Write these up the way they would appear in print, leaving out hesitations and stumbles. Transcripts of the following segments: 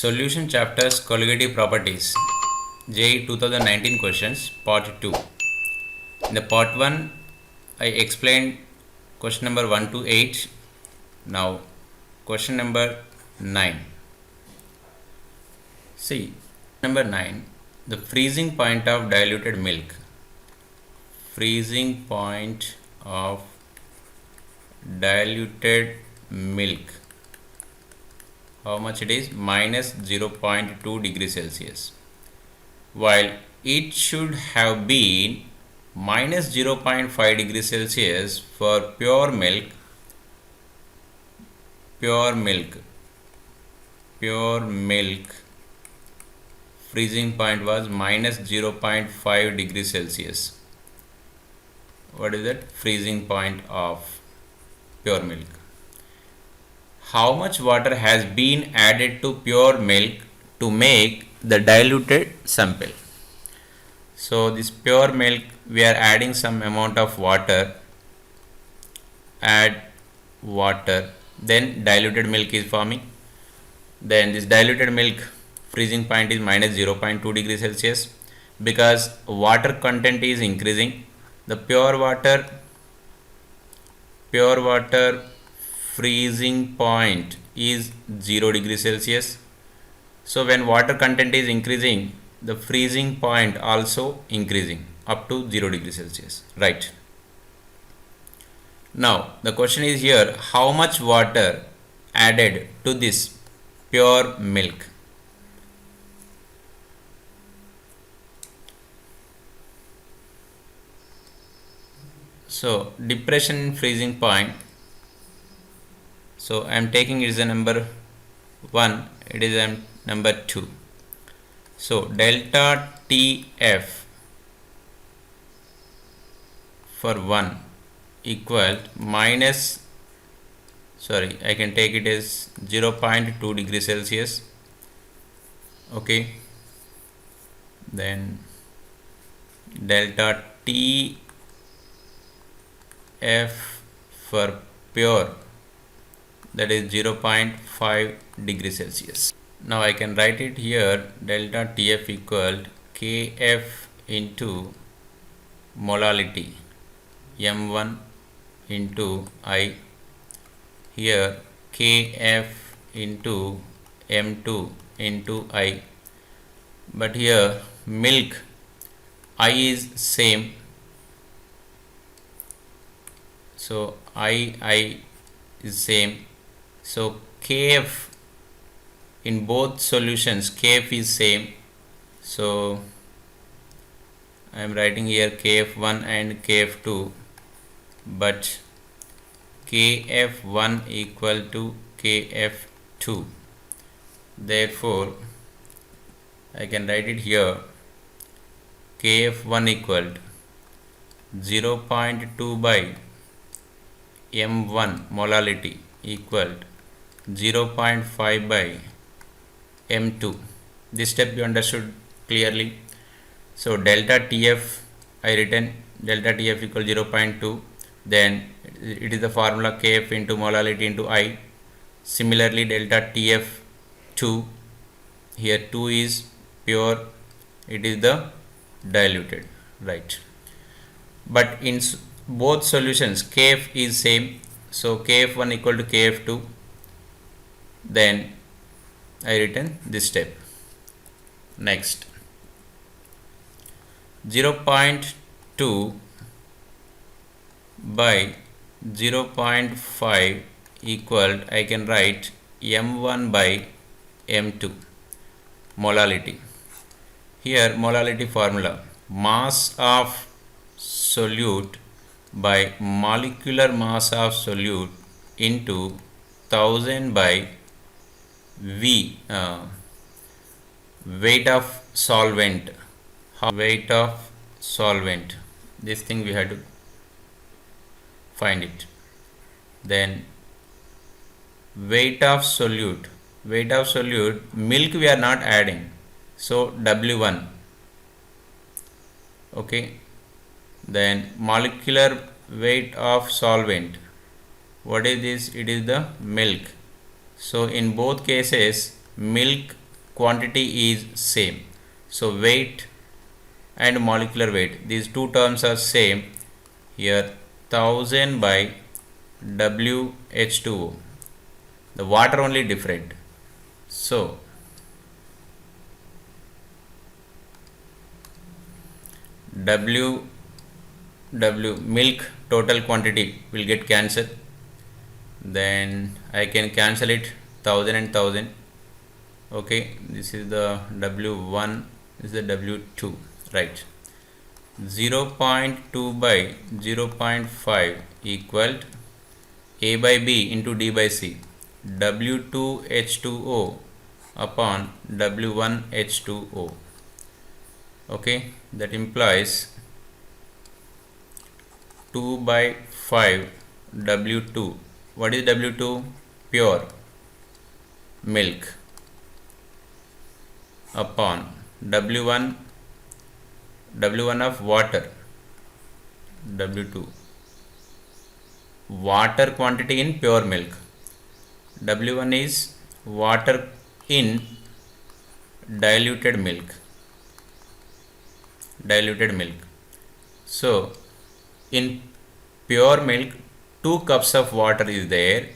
Solution chapters colligative properties JEE 2019 questions part 2. In the part 1 I explained question number 1 to 8. Now question number 9. See, number 9, the freezing point of diluted milk. Freezing point of diluted milk. How much it is? Minus 0.2 degrees Celsius. While it should have been minus 0.5 degrees Celsius for pure milk. Pure milk freezing point was minus 0.5 degrees Celsius. What is that? Freezing point of pure milk. How much water has been added to pure milk to make the diluted sample? So this pure milk, we are adding some amount of water. Add water, then diluted milk is forming. Then this diluted milk freezing point is minus 0.2 degrees Celsius because water content is increasing. The pure water freezing point is 0 degrees Celsius. So when water content is increasing, the freezing point also increasing up to 0 degrees Celsius, right? Now the question is here, how much water added to this pure milk? So depression freezing point. So I am taking it as a number 1, it is a number 2. So delta TF for 1 equal minus, I can take it as 0.2 degrees Celsius. Okay. Then delta TF for pure, that is 0.5 degrees Celsius. Now I can write it here, delta TF equal KF into molality M1 into I, here KF into M2 into I, but here milk I is same, so I is same. So KF in both solutions, KF is same. So I am writing here KF1 and KF2, but KF1 equal to KF2. Therefore, I can write it here, KF1 equal to 0.2 by M1 molality equal to 0.5 by M2. This step you understood clearly. So delta TF, I written delta TF equal 0.2, then it is the formula KF into molality into I. Similarly delta TF2, here 2 is pure, it is the diluted, right? But in both solutions KF is same, so KF1 equal to KF2, then I written this step. Next, 0.2 by 0.5 equal, I can write M1 by M2 molality. Here molality formula, mass of solute by molecular mass of solute into 1000 by V, weight of solvent. Weight of solvent, this thing we had to find it. Then weight of solute, milk we are not adding, so W1. Okay. Then molecular weight of solvent, what is this? It is the milk. So in both cases milk quantity is same. So weight and molecular weight, these two terms are same. Here 1000 by WH2O, the water only different. So milk total quantity will get cancelled, then I can cancel it 1000 and 1000. Okay, this is the W1, this is the W2, right? 0.2 by 0.5 equal A by B into D by C, W2H2O upon W1H2O. Okay, that implies 2 by 5 W2. What is W2? Pure milk upon W1 of water, W2 water quantity in pure milk, W1 is water in diluted milk. So in pure milk 2 cups of water is there,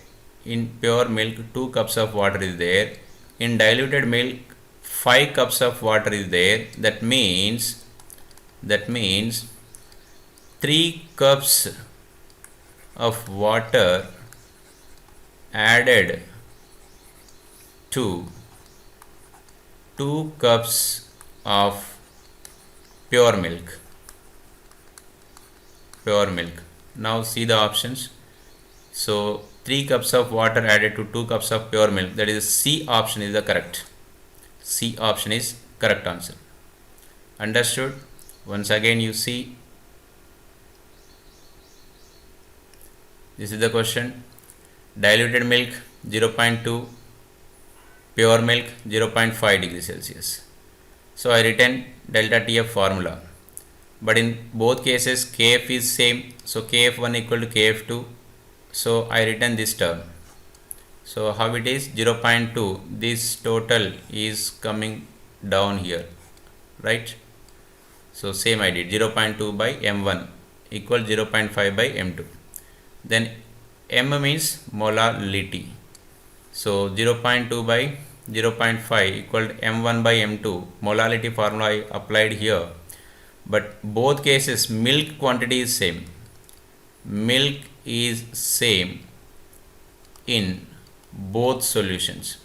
in pure milk 2 cups of water is there, in diluted milk 5 cups of water is there. That means 3 cups of water added to 2 cups of pure milk. Now see the options. So 3 cups of water added to 2 cups of pure milk, that is C option is the correct. C option is correct answer. Understood? Once again you see, this is the question. Diluted milk 0.2, pure milk 0.5 degrees Celsius. So I written delta TF formula, but in both cases Kf is same, so Kf1 equal to Kf2, so I written this term. So how it is? 0.2, this total is coming down here, right? So same I did, 0.2 by M1 equal 0.5 by M2. Then M means molality, so 0.2 by 0.5 equal to M1 by M2. Molality formula I applied here, but both cases milk quantity is same. Milk is same in both solutions.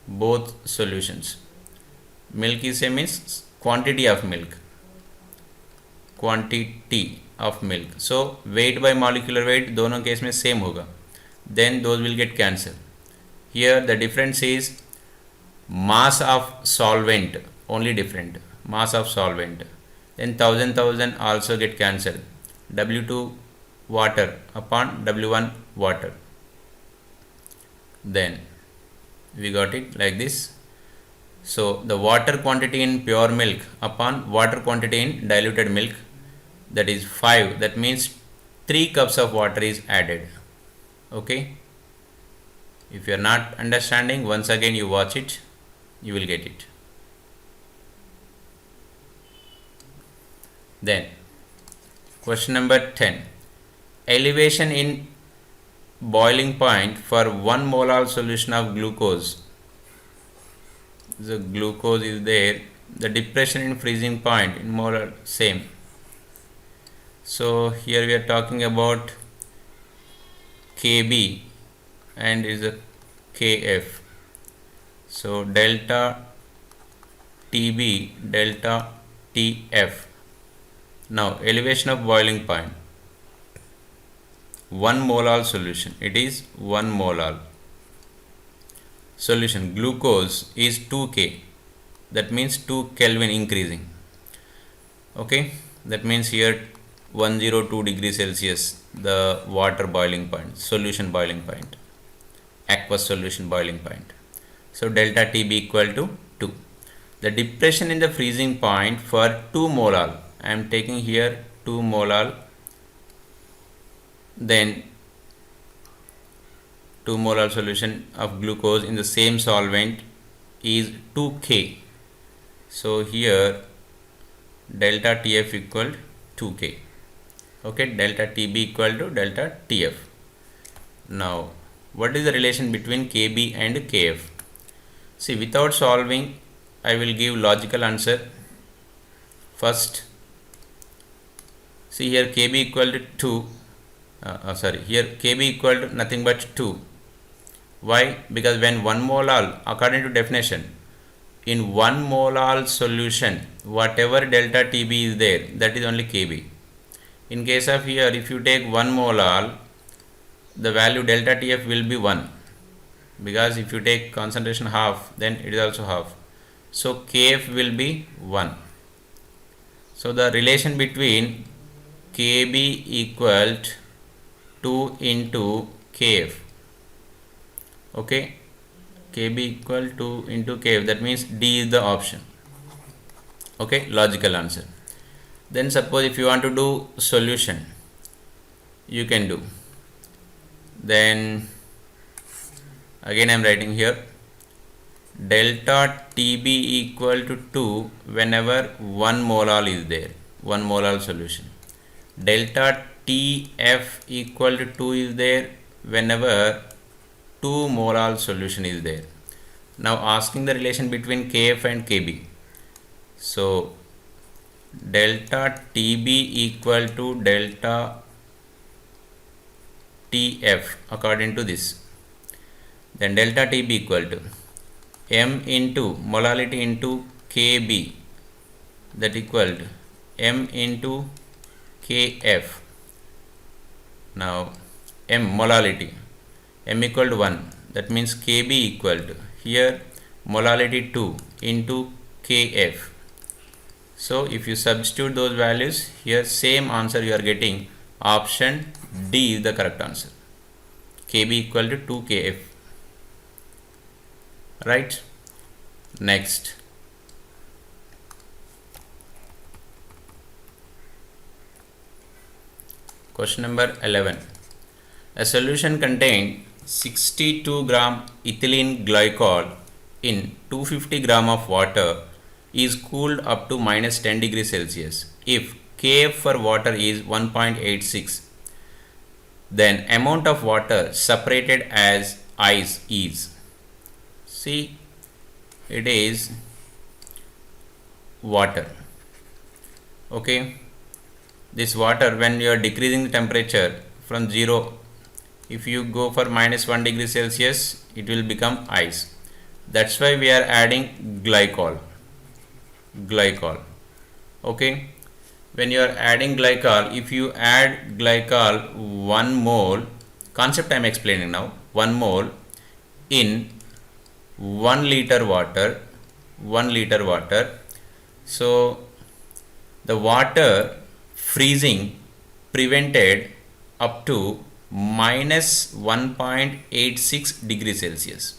Milk is same means quantity of milk. So weight by molecular weight दोनों case में same होगा, then those will get cancelled. Here the difference is mass of solvent, only different mass of solvent. Then 1000 also get cancelled. W2 water upon W1 water. Then we got it like this. So the water quantity in pure milk upon water quantity in diluted milk, that is 5. That means 3 cups of water is added. Okay. If you are not understanding, once again you watch it, you will get it. Then question number 10. Elevation in boiling point for 1 molar solution of glucose. The glucose is there. The depression in freezing point in molar same. So here we are talking about Kb and is a Kf. So delta Tb, delta Tf. Now elevation of boiling point, 1 molar solution, it is 1 molar solution. Glucose is 2K, that means 2 Kelvin increasing. Okay, that means here 102 degrees Celsius the water boiling point, solution boiling point, aqueous solution boiling point. So delta Tb equal to 2. The depression in the freezing point for 2 molar, I am taking here 2 molar, then 2 molar solution of glucose in the same solvent is 2K. So here delta TF equal 2K. Okay, delta TB equal to delta TF. Now, what is the relation between KB and KF? See, without solving, I will give logical answer. First, see here KB equal to 2. Here KB equal to nothing but 2. Why? Because when 1 molal, according to definition, in 1 molal solution, whatever delta TB is there, that is only KB. In case of here, if you take 1 molal, the value delta TF will be 1, because if you take concentration half, then it is also half. So KF will be 1. So the relation between KB equal to 2 into KF. Okay, KB equal to 2 into KF, that means D is the option. Okay, logical answer. Then suppose if you want to do solution, you can do. Then again I am writing here delta TB equal to 2 whenever 1 molal is there, 1 molal solution. Delta TF equal to 2 is there whenever 2 molal solution is there. Now asking the relation between KF and KB. So delta TB equal to delta TF according to this. Then delta TB equal to M into molality into KB, that equal to M into KF. Now M molality, M equal to 1, that means KB equal to here molality 2 into KF. So if you substitute those values here, same answer you are getting. Option D is the correct answer. KB equal to 2 KF. Right? Next. Question number 11. A solution contained 62 gram ethylene glycol in 250 gram of water is cooled up to minus 10 degrees Celsius. If Kf for water is 1.86, then amount of water separated as ice is. See, it is water. Okay, this water, when you are decreasing the temperature from 0, if you go for minus 1 degree Celsius, it will become ice. That's why we are adding glycol. Okay, when you are adding glycol, if you add glycol 1 mole, concept I am explaining now, 1 mole in 1 liter water, so the water freezing prevented up to minus 1.86 degrees Celsius.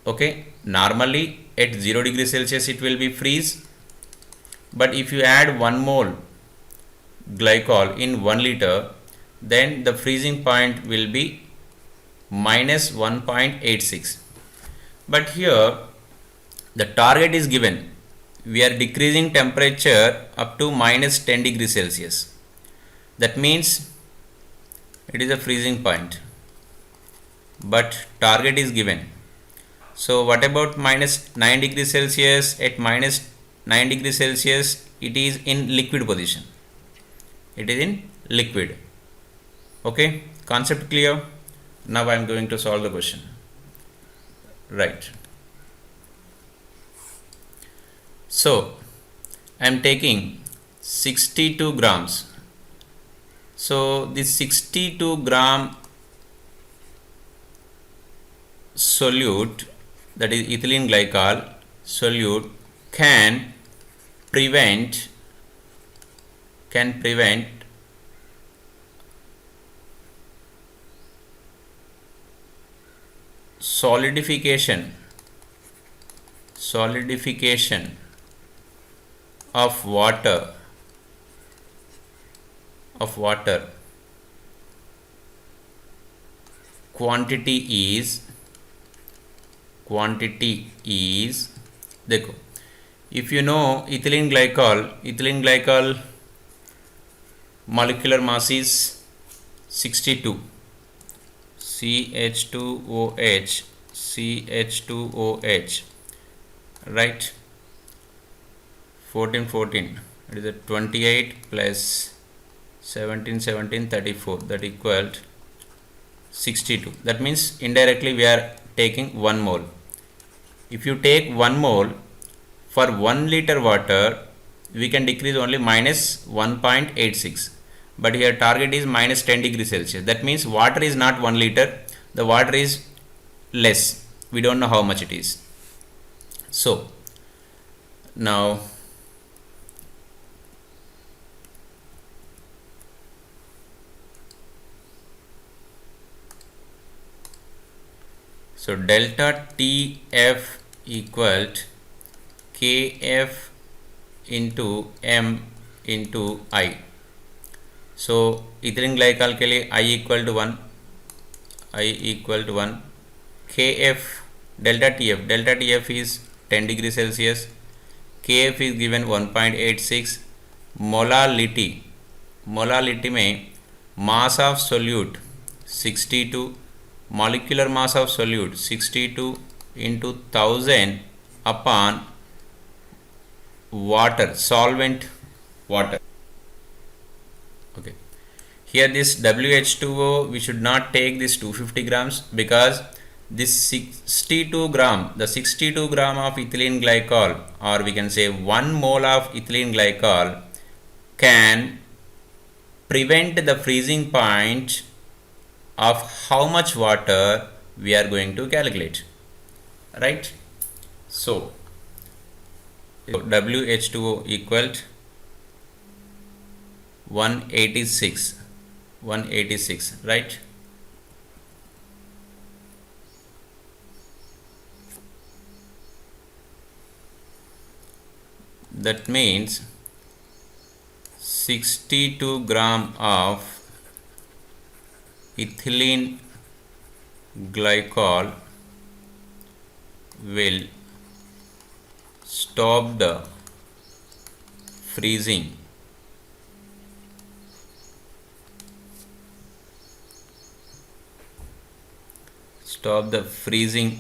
Okay, normally at 0 degrees Celsius it will be freeze, but if you add 1 mole glycol in 1 liter, then the freezing point will be minus 1.86. But here the target is given, we are decreasing temperature up to minus 10 degrees Celsius. That means it is a freezing point, but target is given. So what about minus 9 degrees Celsius? At minus 9 degrees Celsius it is in liquid position. It is in liquid. Okay, concept clear? Now I am going to solve the question. Right. So I am taking 62 grams. So this 62 gram solute, that is ethylene glycol solute, can prevent solidification of water quantity is quantity is, देखो, if you know ethylene glycol molecular mass is 62, CH2OH, right? 14 it is a 28 plus 17 34, that equaled 62. That means indirectly we are taking 1 mole. If you take 1 mole for 1 liter water, we can decrease only minus 1.86, but here target is minus 10 degrees Celsius. That means water is not 1 liter, the water is less, we don't know how much it is. So now delta TF equaled KF into M into I. So ethylene glycol के लिए I equal to 1, KF delta TF is 10 degrees Celsius, KF is given 1.86, molality में mass of solute 62, molecular mass of solute 62 into 1000 upon water, solvent water. Okay, here this WH2O, we should not take this 250 grams, because this 62 gram of ethylene glycol, or we can say 1 mole of ethylene glycol, can prevent the freezing point of how much water we are going to calculate, right? So WH2O equaled 186, right? That means 62 gram of ethylene glycol will stop the freezing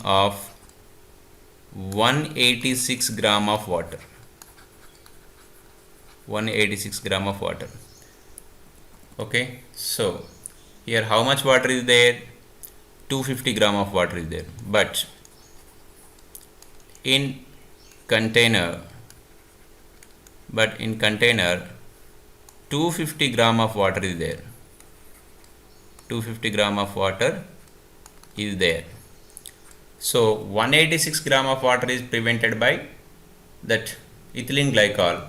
of 186 gram of water. 186 gram of water. Okay, so here how much water is there? 250 gram of water is there, but in container 250 gram of water is there. 250 gram of water is there. So 186 gram of water is prevented by that ethylene glycol.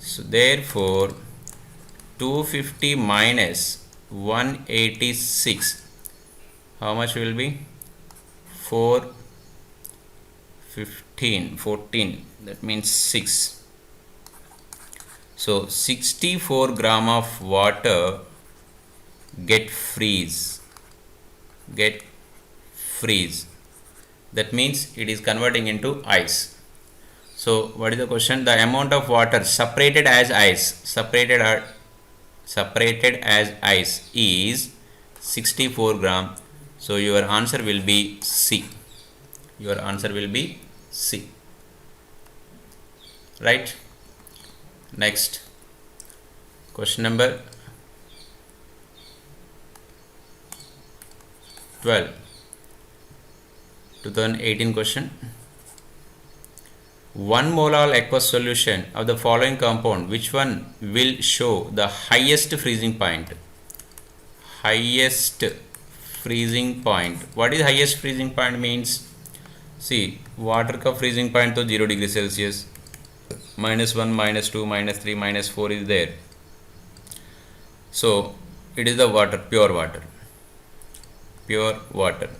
So therefore 250 minus 186, how much will be? 14, that means 6. So 64 gram of water get freeze. That means it is converting into ice. So what is the question? The amount of water separated as ice is 64 gram. So your answer will be C. Right? Next question number 12, 2018 question. 1 molar aqueous solution of the following compound, which one will show the highest freezing point? What is highest freezing point means? See, water ka freezing point to 0 degree Celsius, -1, -2, -3, -4 is there. So it is the water, pure water.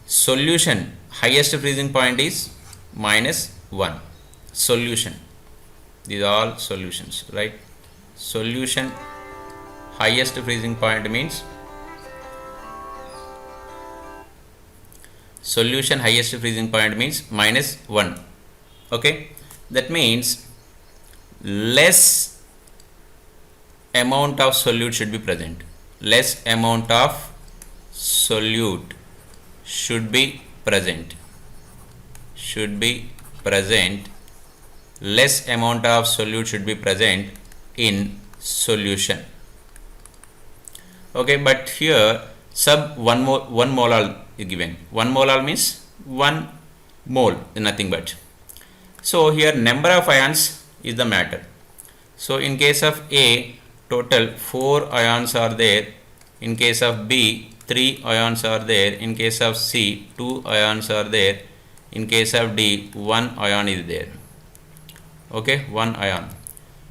Solution highest freezing point is -1. Solution, these are all solutions, right? Solution highest freezing point means solution highest freezing point means -1. Okay, that means less amount of solute should be present. Less amount of solute should be present. Should be present. Less amount of solute should be present in solution. Okay, but here sub 1 molar is given. 1 molar means 1 mole is nothing but. So here number of ions is the matter. So in case of A, total 4 ions are there. In case of B, 3 ions are there. In case of C, 2 ions are there. In case of D, 1 ion is there. Okay, 1 ion.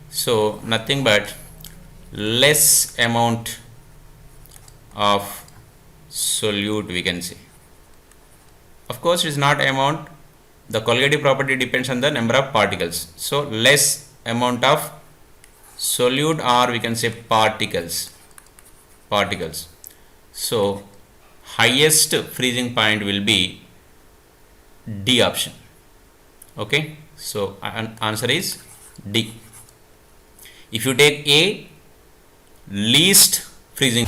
So nothing but less amount of solute we can say. Of course, it is not amount. The colligative property depends on the number of particles. So less amount of solute, or we can say particles. So highest freezing point will be D option. Okay, so answer is D. If you take A, least freezing